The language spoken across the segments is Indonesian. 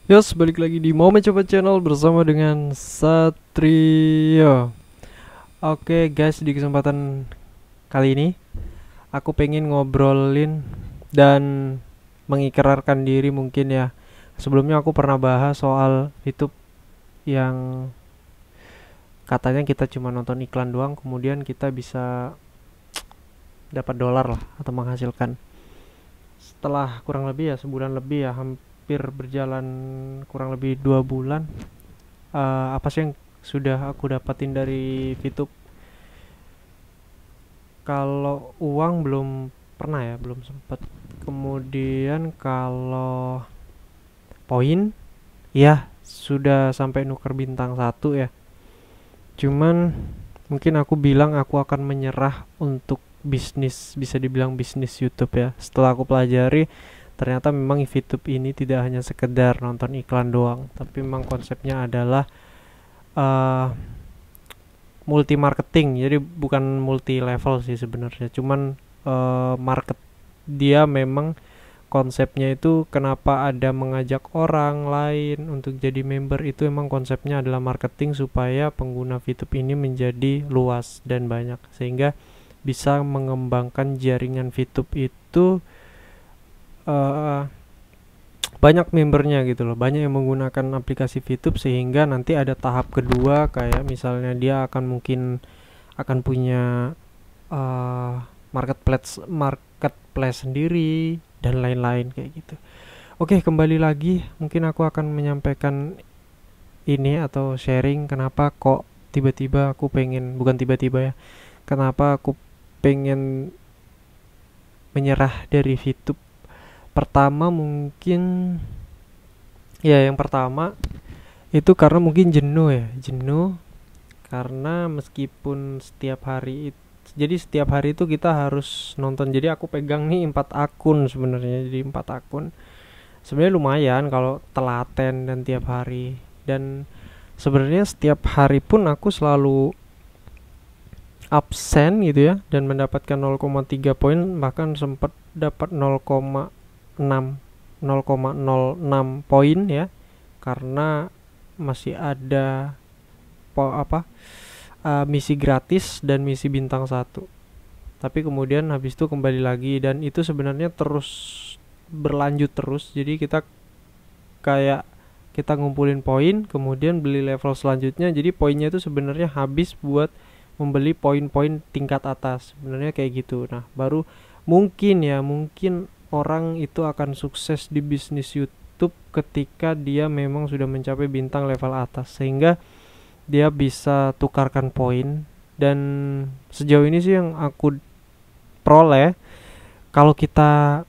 Yos, balik lagi di Mau Mencoba Channel bersama dengan Satrio. Oke guys, di kesempatan kali ini aku pengen ngobrolin dan mengikrarkan diri mungkin ya. Sebelumnya aku pernah bahas soal YouTube yang katanya kita cuma nonton iklan doang, kemudian kita bisa dapat dolar lah atau menghasilkan. Setelah kurang lebih ya sebulan lebih ya, hampir berjalan kurang lebih 2 bulan. Apa sih yang sudah aku dapatin dari VTube? Kalau uang belum pernah ya, belum sempat. Kemudian kalau poin, ya sudah sampai nuker bintang satu ya. Cuman mungkin aku bilang aku akan menyerah untuk bisnis, bisa dibilang bisnis YouTube ya. Setelah aku pelajari, ternyata memang VTube ini tidak hanya sekedar nonton iklan doang, tapi memang konsepnya adalah uh, multi marketing, jadi bukan multi level sih sebenarnya, cuman market dia memang konsepnya itu kenapa ada mengajak orang lain untuk jadi member, itu emang konsepnya adalah marketing supaya pengguna VTube ini menjadi luas dan banyak sehingga bisa mengembangkan jaringan VTube itu uh, banyak membernya gitu loh, banyak yang menggunakan aplikasi VTube sehingga nanti ada tahap kedua kayak misalnya dia akan mungkin akan punya uh, marketplace sendiri dan lain-lain kayak gitu. Oke, kembali lagi mungkin aku akan menyampaikan ini atau sharing kenapa kok tiba-tiba aku pengen, bukan tiba-tiba ya, kenapa aku pengen menyerah dari VTube. Pertama mungkin ya, yang pertama itu karena mungkin jenuh ya, jenuh karena meskipun setiap hari jadi setiap hari itu kita harus nonton. Jadi aku pegang nih 4 akun sebenarnya, jadi 4 akun sebenarnya lumayan kalau telaten dan tiap hari. Dan sebenarnya setiap hari pun aku selalu absen gitu ya, dan mendapatkan 0,3 poin, bahkan sempat dapat 0,6 poin ya, karena masih ada misi gratis dan misi bintang satu. Tapi kemudian habis itu kembali lagi, dan itu sebenarnya terus berlanjut terus. Jadi kita kayak kita ngumpulin poin, kemudian beli level selanjutnya. Jadi poinnya itu sebenarnya habis buat membeli poin-poin tingkat atas. Sebenarnya kayak gitu. Nah, baru mungkin ya, mungkin orang itu akan sukses di bisnis YouTube ketika dia memang sudah mencapai bintang level atas, sehingga dia bisa tukarkan poin. Dan sejauh ini sih yang aku peroleh, kalau kita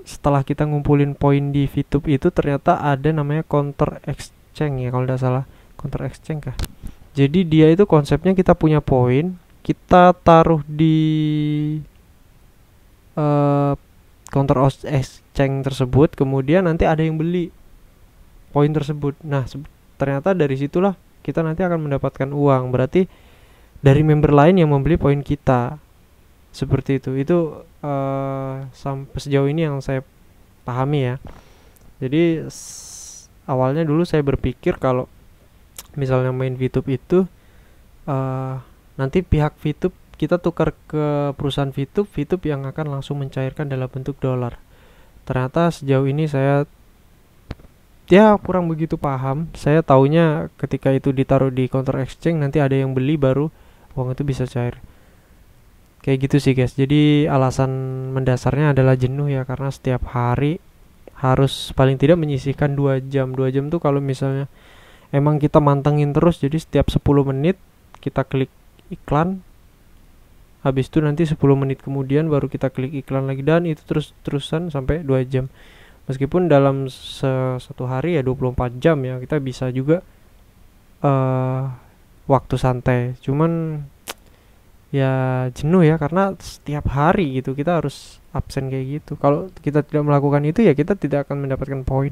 setelah kita ngumpulin poin di VTube itu ternyata ada namanya counter exchange ya, kalau tidak salah counter exchange kah. Jadi dia itu konsepnya kita punya poin, kita taruh di uh, counter exchange tersebut, kemudian nanti ada yang beli poin tersebut. Nah, ternyata dari situlah kita nanti akan mendapatkan uang. Berarti dari member lain yang membeli poin kita. Seperti itu. Itu sampai sejauh ini yang saya pahami ya. Jadi awalnya dulu saya berpikir kalau misalnya main VTube itu nanti pihak VTube kita tukar ke perusahaan VTube, VTube yang akan langsung mencairkan dalam bentuk dolar. Ternyata sejauh ini saya ya kurang begitu paham. Saya taunya ketika itu ditaruh di counter exchange nanti ada yang beli baru uang itu bisa cair. Kayak gitu sih guys. Jadi alasan mendasarnya adalah jenuh ya, karena setiap hari harus paling tidak menyisihkan 2 jam. 2 jam tuh kalau misalnya emang kita mantengin terus, jadi setiap 10 menit kita klik iklan. Habis itu nanti 10 menit kemudian baru kita klik iklan lagi, dan itu terus-terusan sampai 2 jam. Meskipun dalam satu hari ya 24 jam ya, kita bisa juga waktu santai. Cuman ya jenuh ya, karena setiap hari gitu kita harus absen kayak gitu. Kalau kita tidak melakukan itu ya kita tidak akan mendapatkan poin.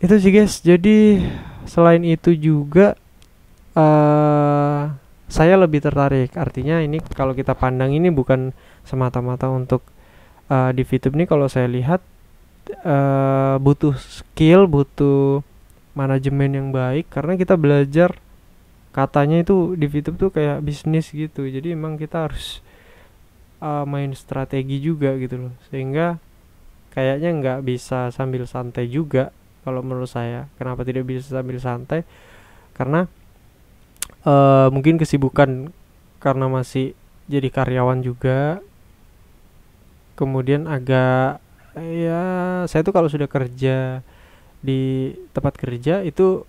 Itu sih guys. Jadi selain itu juga saya lebih tertarik. Artinya ini kalau kita pandang ini bukan semata-mata untuk di VTube nih, kalau saya lihat butuh skill, butuh manajemen yang baik, karena kita belajar katanya itu di VTube tuh kayak bisnis gitu. Jadi emang kita harus main strategi juga gitu loh, sehingga kayaknya nggak bisa sambil santai juga kalau menurut saya. Kenapa tidak bisa sambil santai? Karena mungkin kesibukan karena masih jadi karyawan juga, kemudian agak ya, saya tuh kalau sudah kerja di tempat kerja itu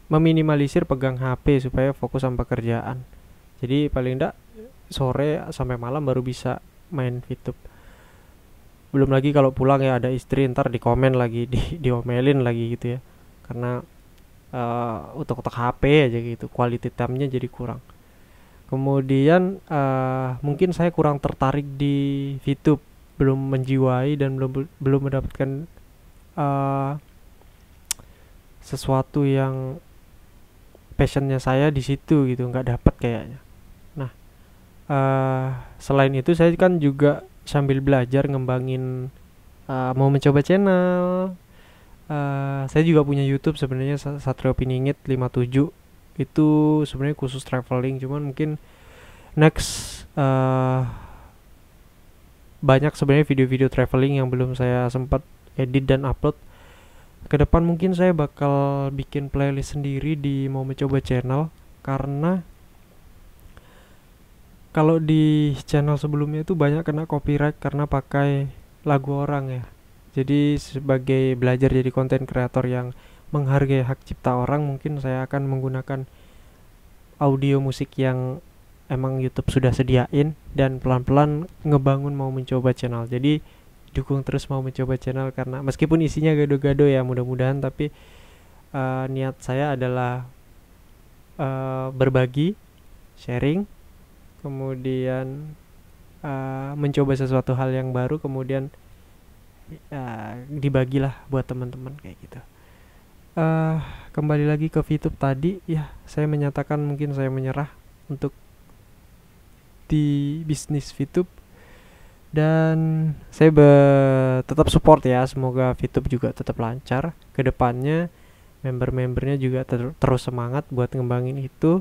meminimalisir pegang HP supaya fokus sama pekerjaan. Jadi paling enggak sore sampai malam baru bisa main VTube. Belum lagi kalau pulang ya ada istri, ntar di komen lagi, diomelin lagi gitu ya, karena utak-utak HP aja gitu, quality time-nya jadi kurang. Kemudian mungkin saya kurang tertarik di VTube, belum menjiwai dan belum mendapatkan sesuatu yang passionnya saya di situ gitu, nggak dapat kayaknya. Nah, selain itu saya kan juga sambil belajar ngembangin, mau mencoba channel. Saya juga punya YouTube sebenarnya, Satrio Piningit 57. Itu sebenarnya khusus traveling, cuman mungkin next banyak sebenarnya video-video traveling yang belum saya sempat edit dan upload. Kedepan mungkin saya bakal bikin playlist sendiri di Mau Mencoba Channel, karena kalau di channel sebelumnya itu banyak kena copyright karena pakai lagu orang ya. Jadi sebagai belajar jadi konten kreator yang menghargai hak cipta orang, mungkin saya akan menggunakan audio musik yang emang YouTube sudah sediain, dan pelan-pelan ngebangun Mau Mencoba Channel. Jadi dukung terus Mau Mencoba Channel, karena meskipun isinya gado-gado ya, mudah-mudahan, tapi niat saya adalah berbagi, sharing, kemudian mencoba sesuatu hal yang baru, kemudian dibagilah buat teman-teman kayak gitu. Kembali lagi ke VTube tadi ya, saya menyatakan mungkin saya menyerah untuk di bisnis VTube, dan saya tetap support ya, semoga VTube juga tetap lancar ke depannya, member-membernya juga terus semangat buat ngembangin itu.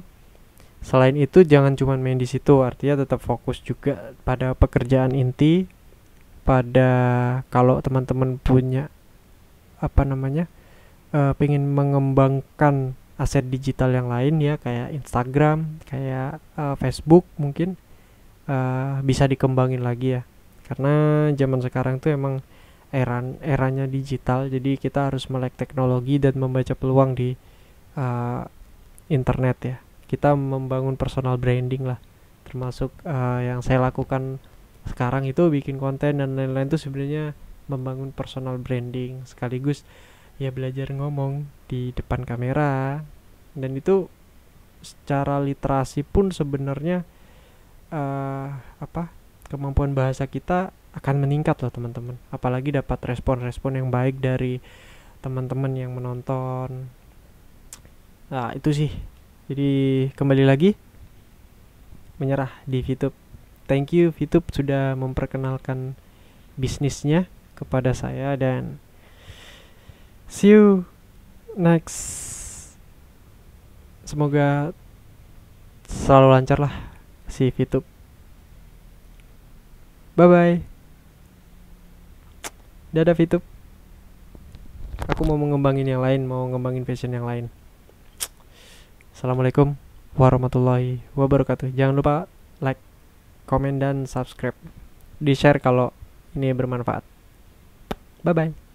Selain itu jangan cuma main di situ, artinya tetap fokus juga pada pekerjaan inti, pada kalau teman-teman punya apa namanya pengen mengembangkan aset digital yang lain ya, kayak Instagram, kayak Facebook, mungkin bisa dikembangin lagi ya, karena zaman sekarang tuh emang eranya digital, jadi kita harus melek teknologi dan membaca peluang di internet ya. Kita membangun personal branding lah, termasuk yang saya lakukan sekarang itu bikin konten dan lain-lain tuh sebenarnya membangun personal branding, sekaligus ya belajar ngomong di depan kamera, dan itu secara literasi pun sebenarnya kemampuan bahasa kita akan meningkat loh teman-teman, apalagi dapat respon-respon yang baik dari teman-teman yang menonton. Nah itu sih, jadi kembali lagi menyerah di VTube. Thank you VTube sudah memperkenalkan bisnisnya kepada saya, dan see you next. Semoga selalu lancar lah si VTube. Bye bye. Dadah VTube. Aku mau mengembangin yang lain, mau ngembangin fashion yang lain. Assalamualaikum warahmatullahi wabarakatuh. Jangan lupa like, komen, dan subscribe. Di share kalau ini bermanfaat. Bye bye.